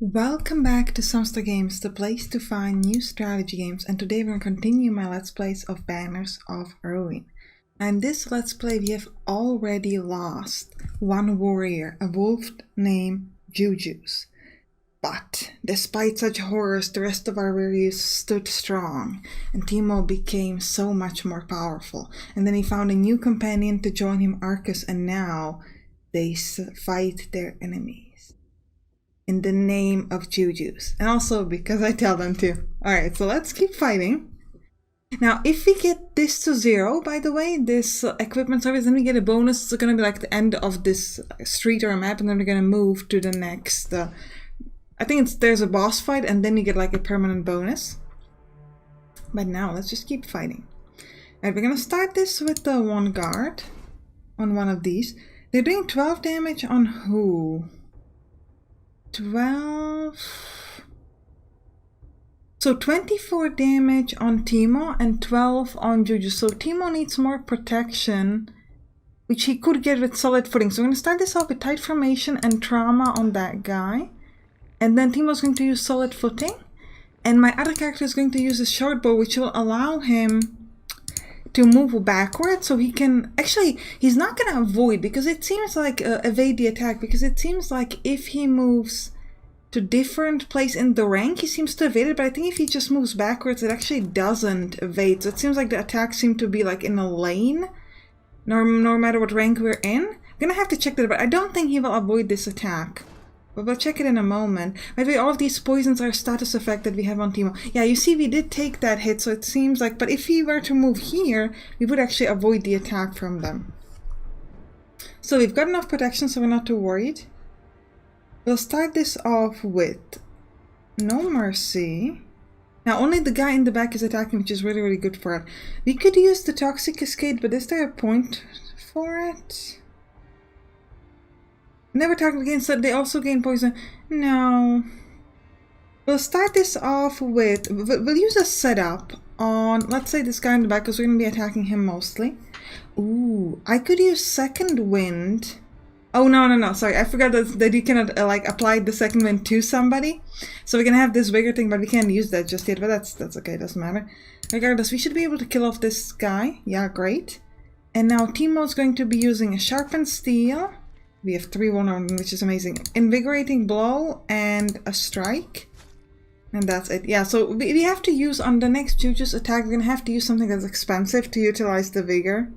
Welcome back to Sampstra Games, the place to find new strategy games, and today we're going to continue my Let's Plays of Banners of Ruin. And this Let's Play we have already lost one warrior, a wolf named Juju's. But despite such horrors, the rest of our warriors stood strong, and Timo became so much more powerful. And then he found a new companion to join him, Arcus, and now they fight their enemies in the name of Juju's, and also because I tell them to. Alright, so let's keep fighting. Now, if we get this to 0, by the way, this equipment service, then we get a bonus. It's gonna be like the end of this street or a map, and then we're gonna move to the next, I think there's a boss fight, and then you get like a permanent bonus. But now, let's just keep fighting. Alright, we're gonna start this with the one guard on one of these. They're doing 12 damage on who? 12. So 24 damage on Timo and 12 on Juju. So Timo needs more protection, which he could get with solid footing. So I'm going to start this off with tight formation and trauma on that guy. And then Timo's going to use solid footing. And my other character is going to use a short bow, which will allow him to move backwards, so he can actually, he's not gonna avoid, because it seems like evade the attack, because it seems like if he moves to different place in the rank, he seems to evade it, but I think if he just moves backwards, it actually doesn't evade. So it seems like the attacks seem to be like in a lane, no matter what rank we're in. I'm gonna have to check that, but I don't think he will avoid this attack. But we'll check it in a moment. By the way, all of these poisons are a status effect that we have on Timo. Yeah, you see we did take that hit, so it seems like... But if he were to move here, we would actually avoid the attack from them. So we've got enough protection, so we're not too worried. We'll start this off with no mercy. Now, only the guy in the back is attacking, which is really, really good for it. We could use the Toxic Cascade, but is there a point for it? Never target against that, they also gain poison. No. We'll start this off with... We'll use a setup on, let's say, this guy in the back, because we're going to be attacking him mostly. Ooh, I could use Second Wind. Oh, no, sorry. I forgot that you cannot, like, apply the Second Wind to somebody. So we're going to have this Vigor thing, but we can't use that just yet. But that's okay, doesn't matter. Regardless, we should be able to kill off this guy. Yeah, great. And now Timo's going to be using a Sharpened Steel. We have 3 vulnerable, which is amazing. Invigorating Blow and a Strike. And that's it. Yeah, so we have to use on the next Juju's attack, we're going to have to use something that's expensive to utilize the Vigor.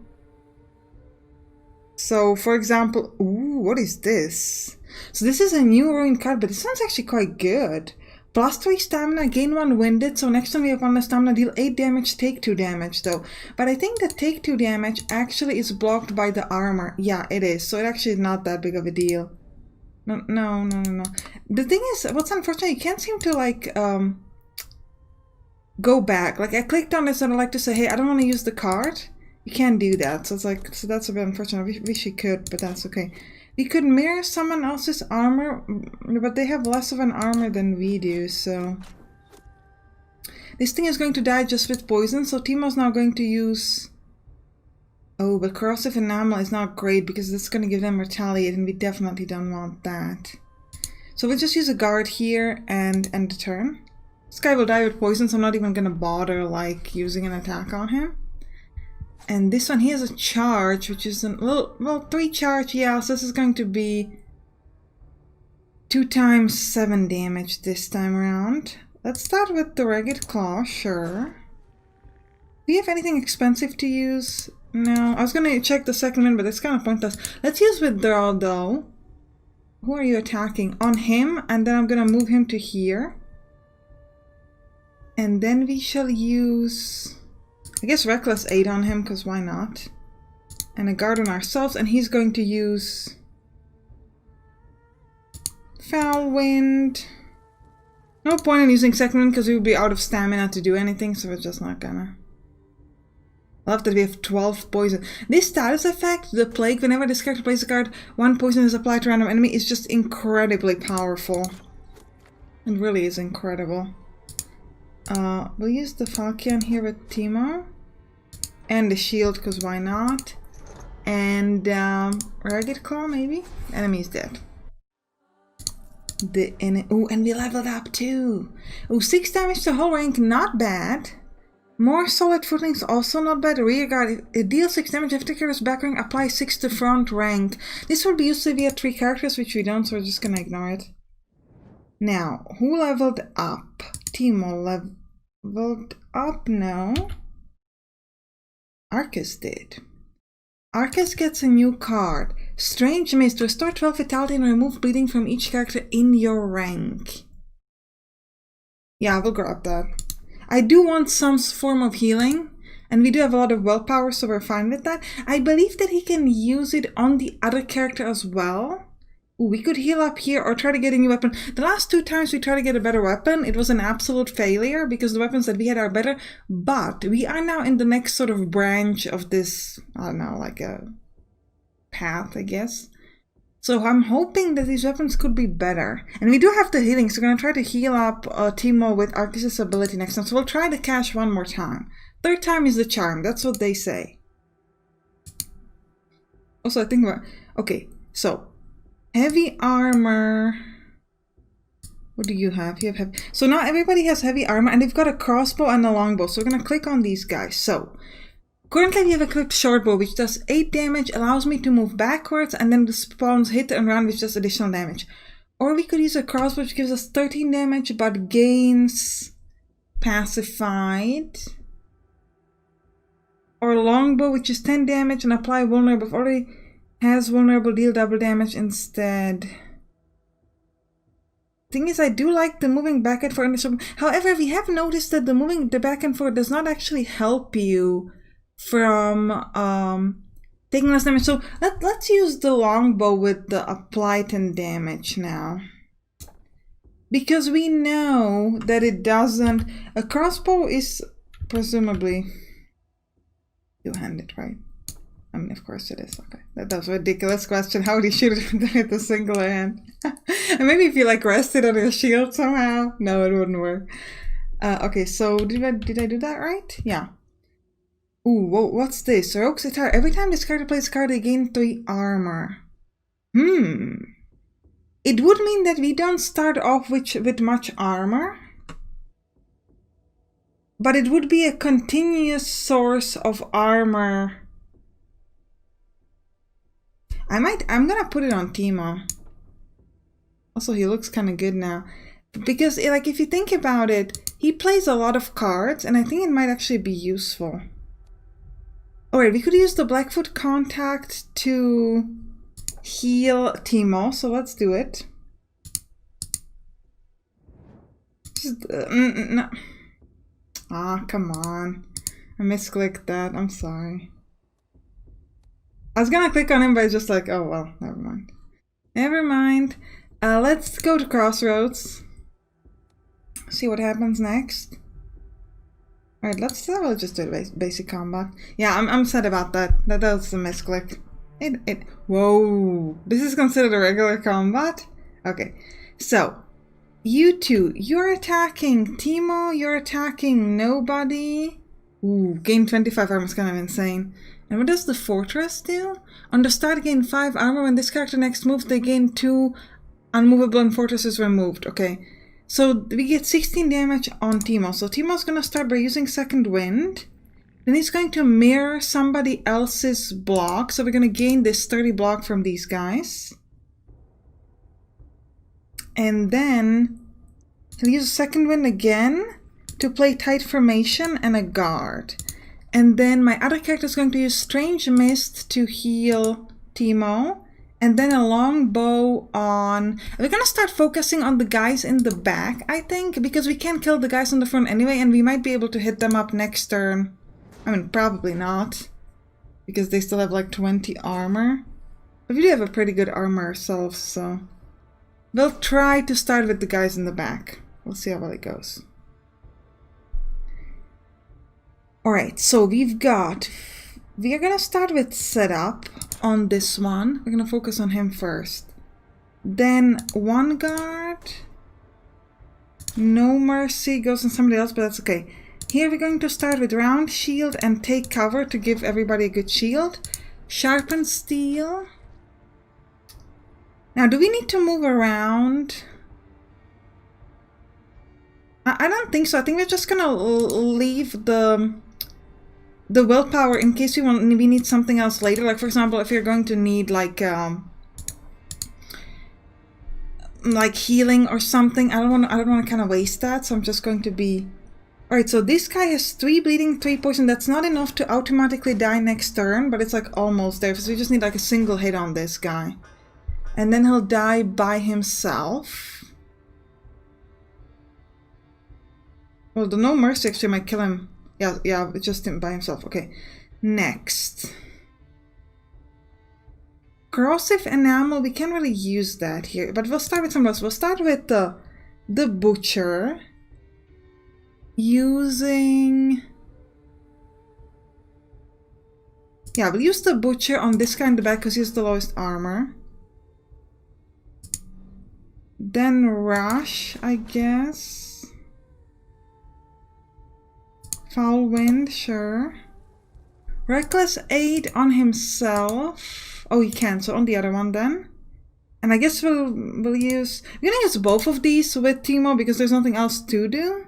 So, for example... Ooh, what is this? So this is a new Ruin card, but this sounds actually quite good. Plus 3 stamina, gain 1 winded, so next time we have 1 less stamina, deal 8 damage, take 2 damage though. But I think the take 2 damage actually is blocked by the armor. Yeah, it is, so it actually is not that big of a deal. No. The thing is, what's unfortunate, you can't seem to like, go back. Like, I clicked on this and I'd like to say, hey, I don't want to use the card. You can't do that, so it's like, so that's a bit unfortunate. I wish you could, but that's okay. We could mirror someone else's armor, but they have less of an armor than we do, so... This thing is going to die just with poison, so Timo's now going to use... Oh, but Corrosive Enamel is not great, because it's going to give them Retaliate, and we definitely don't want that. So we'll just use a guard here and end the turn. This guy will die with poison, so I'm not even going to bother, like, using an attack on him. And this one, he has a charge, which is a little, well, 3 charge, yeah, so this is going to be 2 times 7 damage this time around. Let's start with the Ragged Claw, sure. Do you have anything expensive to use? No, I was gonna check the second one, but it's kind of pointless. Let's use Withdraw, though. Who are you attacking? On him, and then I'm gonna move him to here. And then we shall use... I guess Reckless 8 on him, because why not? And a guard on ourselves, and he's going to use... Foul Wind. No point in using Second Wind, because we would be out of stamina to do anything, so we're just not gonna. I love that we have 12 poison. This status effect, the Plague, whenever this character plays a card, 1 poison is applied to a random enemy, is just incredibly powerful. It really is incredible. We'll use the Falchion here with Timo. And the shield, because why not? And Ragged Claw, maybe? Enemy's dead. and we leveled up too. 6 damage to whole rank, not bad. More solid footings, also not bad. Rear guard, it deals 6 damage after character's back rank, apply 6 to front rank. This will be used if we have 3 characters, which we don't, so we're just gonna ignore it. Now, who leveled up? Timo leveled up? No. Arcus did. Arcus gets a new card. Strange Mist. Restore 12 vitality and remove bleeding from each character in your rank. Yeah, we'll grab that. I do want some form of healing, and we do have a lot of willpower, so we're fine with that. I believe that he can use it on the other character as well. We could heal up here or try to get a new weapon. The last 2 times we tried to get a better weapon, it was an absolute failure because the weapons that we had are better. But we are now in the next sort of branch of this, I don't know, like a path, I guess. So I'm hoping that these weapons could be better. And we do have the healing, so we're going to try to heal up Timo with Arcus' ability next time. So we'll try the cache one more time. 3rd time is the charm, that's what they say. Also, I think we're... Okay, so... Heavy armor. What do you have? You have heavy. So now everybody has heavy armor and they've got a crossbow and a longbow. So we're going to click on these guys. So currently we have equipped shortbow, which does 8 damage, allows me to move backwards, and then the spawns hit and run, which does additional damage. Or we could use a crossbow, which gives us 13 damage but gains pacified. Or longbow, which is 10 damage and apply vulnerable. Already has vulnerable, deal double damage instead. Thing is, I do like the moving back and forth. However, we have noticed that the moving back and forth does not actually help you from taking less damage. So let's use the longbow with the apply 10 damage now. Because we know that it doesn't... A crossbow is presumably two-handed, right? I mean, of course it is. Okay, that's a ridiculous question. How would you shoot it with a single hand? And maybe if you like rest it on your shield somehow. No, it wouldn't work. Okay, so did I do that right? Yeah. Ooh, what's this? Rogue's attire. Every time this character plays a card, they gain 3 armor. It would mean that we don't start off with much armor. But it would be a continuous source of armor. I'm gonna put it on Timo. Also, he looks kind of good now. Because, like, if you think about it, he plays a lot of cards, and I think it might actually be useful. Alright, we could use the Blackfoot Contact to heal Timo, so let's do it. No. Ah, come on. I misclicked that, I'm sorry. I was gonna click on him, but it's just like, oh well, never mind. Never mind. Let's go to Crossroads. See what happens next. Alright, we'll just do basic combat. Yeah, I'm sad about that. That was a misclick. Whoa. This is considered a regular combat? Okay. So, you two, you're attacking Timo, you're attacking nobody. Ooh, gain 25 armor is kind of insane. And what does the fortress do? On the start, gain 5 armor. When this character next moves, they gain 2 unmovable and fortress is removed. Okay. So we get 16 damage on Timo. So Timo's gonna start by using Second Wind. Then he's going to mirror somebody else's block. So we're gonna gain this 30 block from these guys. And then he'll use Second Wind again to play Tight Formation and a guard. And then my other character is going to use Strange Mist to heal Timo. And then a long bow on... We're going to start focusing on the guys in the back, I think. Because we can't kill the guys on the front anyway. And we might be able to hit them up next turn. I mean, probably not. Because they still have like 20 armor. But we do have a pretty good armor ourselves, so... We'll try to start with the guys in the back. We'll see how well it goes. Alright, so we are going to start with setup on this one. We're going to focus on him first. Then one guard. No Mercy goes on somebody else, but that's okay. Here we're going to start with round shield and take cover to give everybody a good shield. Sharpened steel. Now, do we need to move around? I don't think so. I think we're just gonna leave the willpower in case we need something else later. Like for example, if you're going to need like healing or something. I don't want to kind of waste that, so I'm just going to be... Alright, so this guy has 3 bleeding, 3 poison. That's not enough to automatically die next turn, but it's like almost there. So we just need like a single hit on this guy. And then he'll die by himself. Well, the No Mercy actually might kill him. Yeah, just him by himself. Okay, next. Corrosive enamel, we can't really use that here, but we'll start with something else. We'll start with the butcher. Using... Yeah, we'll use the butcher on this guy in the back because he has the lowest armor. Then Rush, I guess. Foul Wind, sure. Reckless Aid on himself. Oh, he can, so on the other one then. And I guess we're gonna use both of these with Teemo because there's nothing else to do.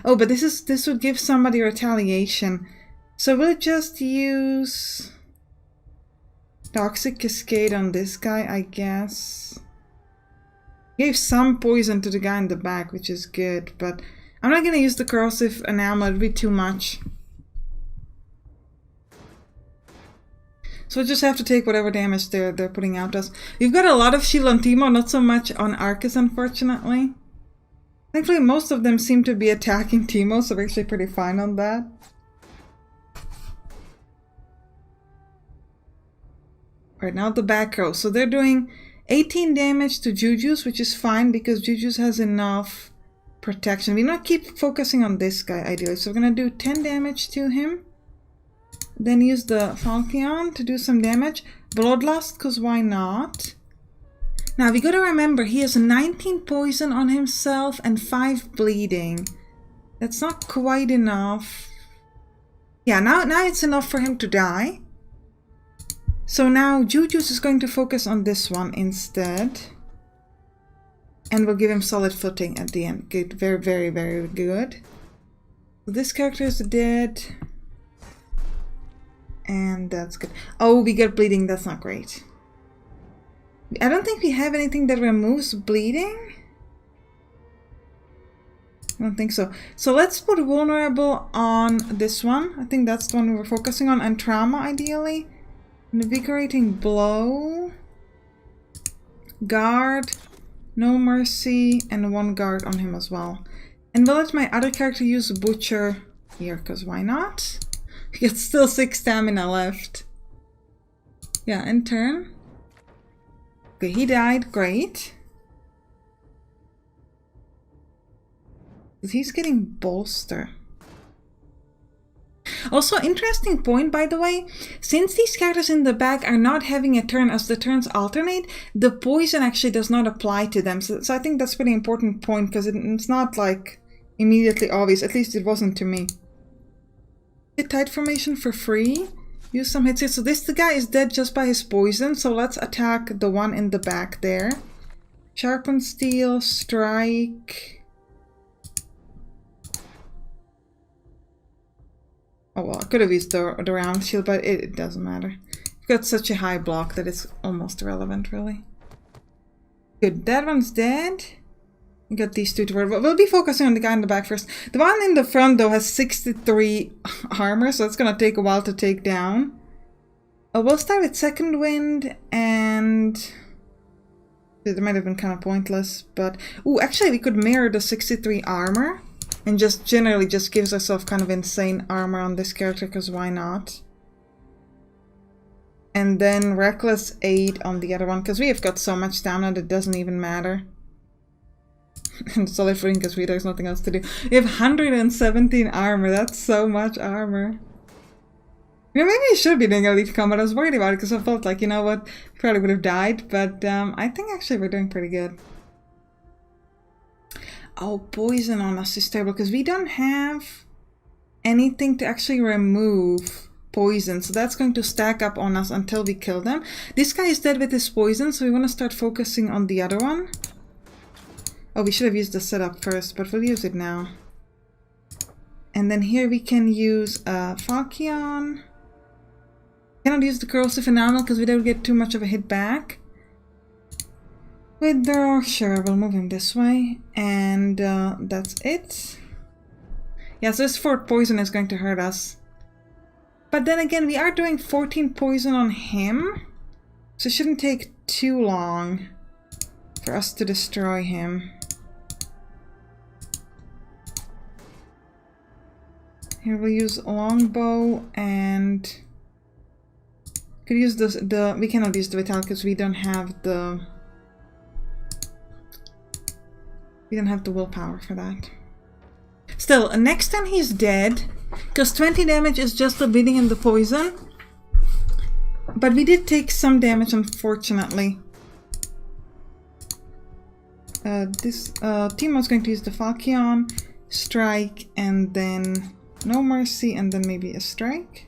Oh, but this would give somebody retaliation. So we'll just use Toxic Cascade on this guy, I guess. Gave some poison to the guy in the back, which is good, but I'm not gonna use the corrosive enamel, it'd be too much. So we'll just have to take whatever damage they're putting out to us. We've got a lot of shield on Teemo, not so much on Arcus, unfortunately. Thankfully, most of them seem to be attacking Teemo, so we're actually pretty fine on that. Right now, the back row. So they're doing 18 damage to Juju's, which is fine because Juju's has enough protection. We're not keep focusing on this guy, ideally. So we're going to do 10 damage to him. Then use the Falchion to do some damage. Bloodlust, because why not? Now, we gotta remember, he has 19 poison on himself and 5 bleeding. That's not quite enough. Yeah, now it's enough for him to die. So now Juju's is going to focus on this one instead. And we'll give him solid footing at the end. Good, very, very, very good. So this character is dead. And that's good. Oh, we get bleeding, that's not great. I don't think we have anything that removes bleeding. I don't think so. So let's put vulnerable on this one. I think that's the one we were focusing on. And trauma, ideally. Invigorating blow. Guard. No mercy. And 1 guard on him as well. And we'll let my other character use butcher here, because why not? He gets still 6 stamina left. Yeah, and turn. Okay, he died. Great. He's getting bolster. Also, interesting point, by the way. Since these characters in the back are not having a turn as the turns alternate, the poison actually does not apply to them. So I think that's a pretty important point because it's not like immediately obvious. At least it wasn't to me. Hit tight formation for free. Use some hits here. So the guy is dead just by his poison. So let's attack the one in the back there. Sharpen steel, strike. Oh well, I could have used the round shield, but it doesn't matter. We've got such a high block that it's almost irrelevant, really. Good, that one's dead. We got these two to work, but we'll be focusing on the guy in the back first. The one in the front, though, has 63 armor, so it's gonna take a while to take down. We'll start with Second Wind, and... it might have been kind of pointless, but... ooh, actually, we could mirror the 63 armor. And just generally just gives ourselves kind of insane armor on this character, because why not? And then Reckless Aid on the other one, because we have got so much stamina that doesn't even matter. And solid footing, because there's nothing else to do. We have 117 armor, that's so much armor. You know, maybe I should be doing elite combat. I was worried about it because I felt like, you know what, probably would have died, but I think actually we're doing pretty good. Oh, poison on us is terrible because we don't have anything to actually remove poison. So that's going to stack up on us until we kill them. This guy is dead with his poison, so we want to start focusing on the other one. Oh, we should have used the setup first, but we'll use it now. And then here we can use Falchion. Cannot use the corrosive enamel because we don't get too much of a hit back. Withdraw, sure, we'll move him this way. And that's it. Yeah, so this 4 poison is going to hurt us. But then again, we are doing 14 poison on him. So it shouldn't take too long for us to destroy him. Here we'll use longbow and could use we cannot use the vitality because we don't have the willpower for that. Still, next time he's dead, because 20 damage is just the bleeding and the poison. But we did take some damage, unfortunately. Timo's going to use the Falchion, strike, and then no mercy, and then maybe a strike.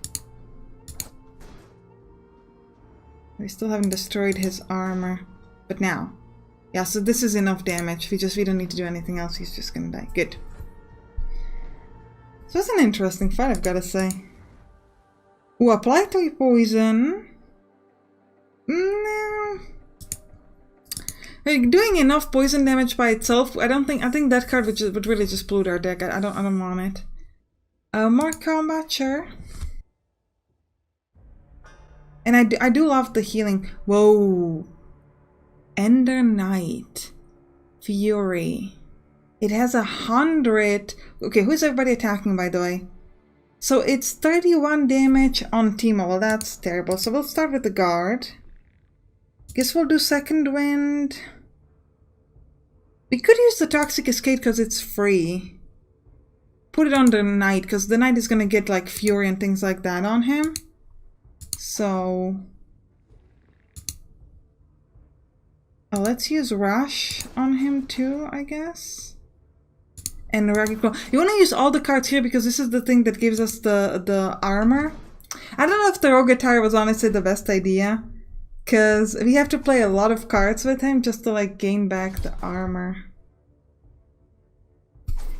We still haven't destroyed his armor, but now. Yeah, so this is enough damage. We don't need to do anything else. He's just gonna die. Good. So it's an interesting fight, I've gotta say. Ooh, apply 3 poison. No. Like, doing enough poison damage by itself, I think that card would really just bloat our deck. I don't want it. More combat, sure. And I do love the healing. Whoa. Ender Knight. Fury. It has 100. Okay, who's everybody attacking, by the way? So it's 31 damage on Timo. Well, that's terrible. So we'll start with the guard. Guess we'll do second wind. We could use the Toxic Escape because it's free. Put it on the knight because the knight is gonna get like fury and things like that on him. So let's use rush on him too, I guess. And Ragged Claw. You want to use all the cards here because this is the thing that gives us the armor. I don't know if the Rogue Attire was honestly the best idea, because we have to play a lot of cards with him just to like gain back the armor.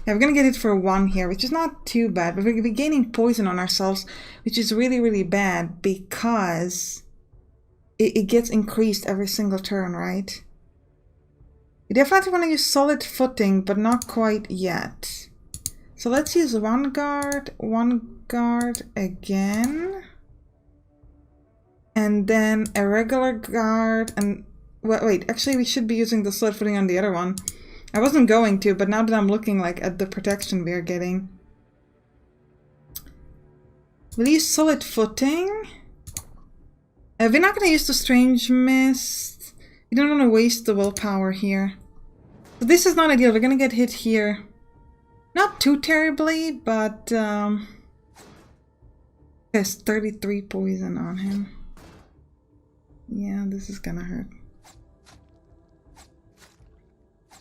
Yeah, we're gonna get it for 1 here, which is not too bad, but we're gonna be gaining poison on ourselves, which is really, really bad because it gets increased every single turn, right? You definitely want to use solid footing, but not quite yet. So let's use one guard again. And then a regular guard, and wait, actually we should be using the solid footing on the other one. I wasn't going to, but now that I'm looking like at the protection we are getting. We'll use solid footing. We're not going to use the strange mist. We don't want to waste the willpower here. So this is not ideal. We're going to get hit here. Not too terribly, but there's 33 poison on him. Yeah, this is gonna hurt.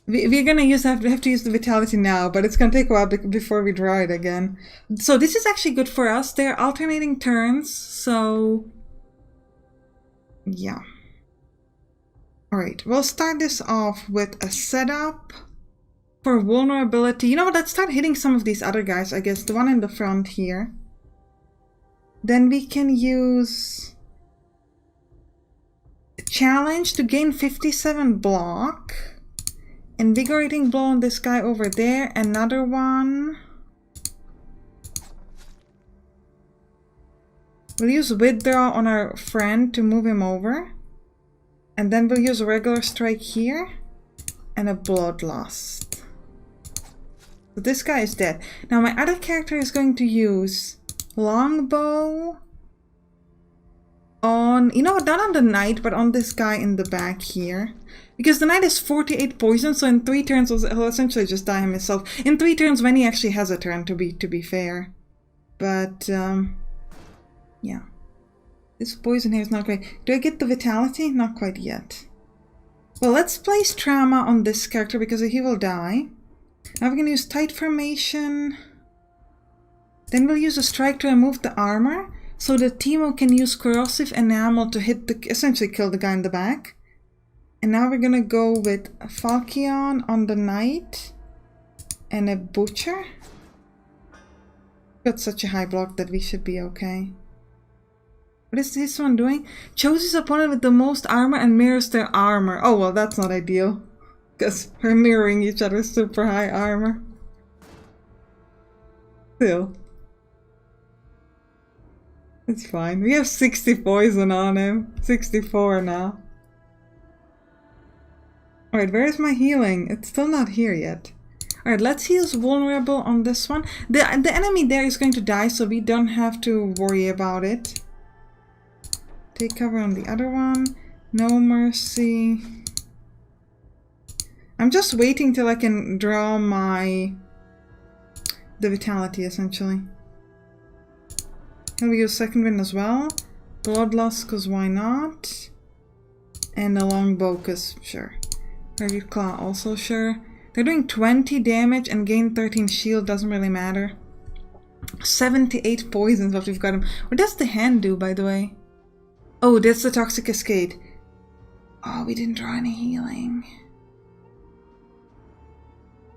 We're gonna have to use the vitality now, but it's gonna take a while before we draw it again. So this is actually good for us. They're alternating turns, so yeah. Alright, we'll start this off with a setup for vulnerability. You know what, let's start hitting some of these other guys, I guess. The one in the front here. Then we can use challenge to gain 57 block. Invigorating blow on this guy over there. Another one. We'll use withdraw on our friend to move him over. And then we'll use a regular strike here. And a bloodlust. So this guy is dead. Now my other character is going to use longbow on, you know what, not on the knight, but on this guy in the back here. Because the knight is 48 poison, so in 3 turns he'll essentially just die himself. In 3 turns when he actually has a turn, to be fair. But, yeah. This poison here is not great. Do I get the vitality? Not quite yet. Well, let's place trauma on this character because he will die. Now we're going to use tight formation. Then we'll use a strike to remove the armor, so that Timo can use corrosive enamel to hit essentially kill the guy in the back. And now we're gonna go with a Falchion on the knight and a butcher. Got such a high block that we should be okay. What is this one doing? Chose his opponent with the most armor and mirrors their armor. Oh, well, that's not ideal. Because we're mirroring each other's super high armor. Still. It's fine. We have 60 poison on him. 64 now. Alright, where is my healing? It's still not here yet. Alright, let's use vulnerable on this one. The enemy there is going to die, so we don't have to worry about it. Take cover on the other one. No mercy. I'm just waiting till I can draw the vitality, essentially. And we use second wind as well. Bloodlust, because why not? And a longbow, because sure. Rugged claw, also sure. They're doing 20 damage and gain 13 shield, doesn't really matter. 78 poisons, what we've got him. What does the hand do, by the way? Oh, that's the toxic cascade. Oh, we didn't draw any healing.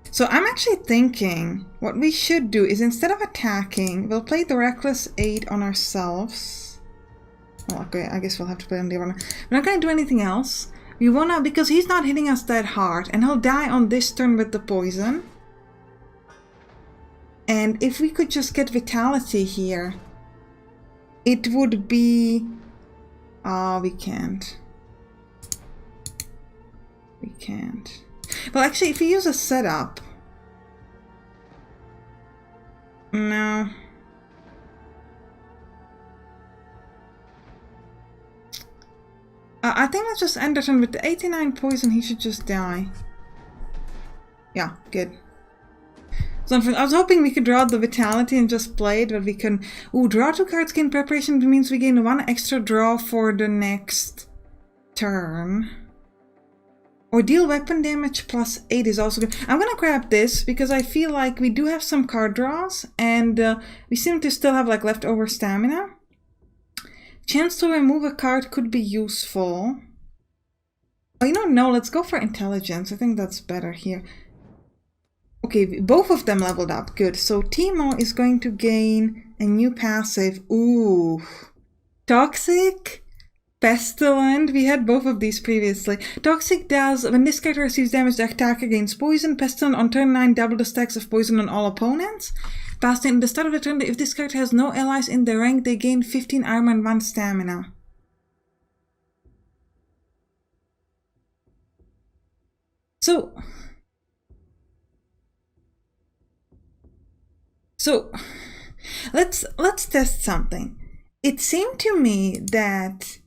So I'm actually thinking what we should do is instead of attacking, we'll play the Reckless 8 on ourselves. Well, okay, I guess we'll have to play on the other one. We're not going to do anything else. We wanna, because he's not hitting us that hard, and he'll die on this turn with the poison. And if we could just get vitality here, it would be... Oh, we can't. We can't. Well, actually, if we use a setup... No. I think let's just end it, and with the 89 poison, he should just die. Yeah, good. So I was hoping we could draw the vitality and just play it, but we can... Ooh, draw 2 cards, gain preparation, means we gain 1 extra draw for the next turn. Or deal weapon damage plus 8 is also good. I'm gonna grab this because I feel like we do have some card draws and we seem to still have like leftover stamina. Chance to remove a card could be useful. Oh, you know, no, let's go for intelligence. I think that's better here. Okay, both of them leveled up. Good. So Timo is going to gain a new passive. Ooh. Toxic. Pestilent. We had both of these previously. Toxic does, when this character receives damage, the attacker gains poison. Pestilent on turn 9, double the stacks of poison on all opponents. Passing at the start of the turn, if this character has no allies in their rank, they gain 15 armor and 1 stamina. So let's test something. It seemed to me that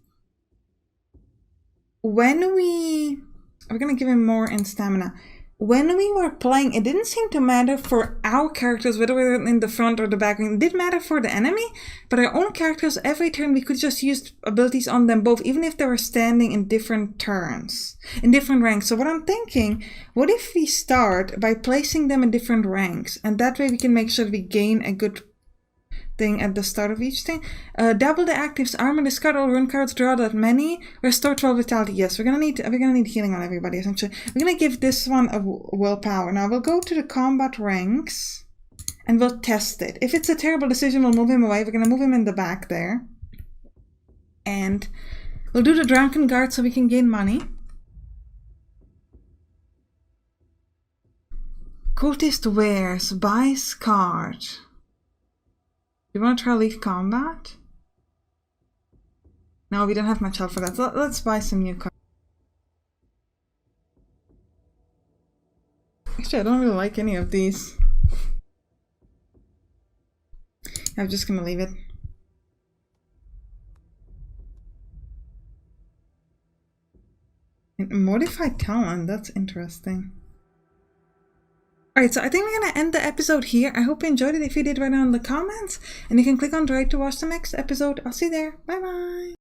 when we're gonna give him more in stamina. When we were playing, it didn't seem to matter for our characters whether we were in the front or the back. It did matter for the enemy, but our own characters, every turn we could just use abilities on them both, even if they were standing in different turns, in different ranks. So what I'm thinking, what if we start by placing them in different ranks, and that way we can make sure that we gain a good thing at the start of each thing. Double the actives, armor, discard all rune cards, draw that many, restore 12 vitality. Yes, we're gonna need healing on everybody essentially. We're gonna give this one a willpower. Now we'll go to the combat ranks and we'll test it. If it's a terrible decision, we'll move him away. We're gonna move him in the back there. And we'll do the drunken guard so we can gain money. Cultist wears, buys card. Do you want to try Elite Combat? No, we don't have much help for that. So let's buy some new cards. Actually, I don't really like any of these. I'm just gonna leave it. And modified talent, that's interesting. Alright, so I think we're going to end the episode here. I hope you enjoyed it. If you did, write down in the comments. And you can click on the right to watch the next episode. I'll see you there. Bye bye.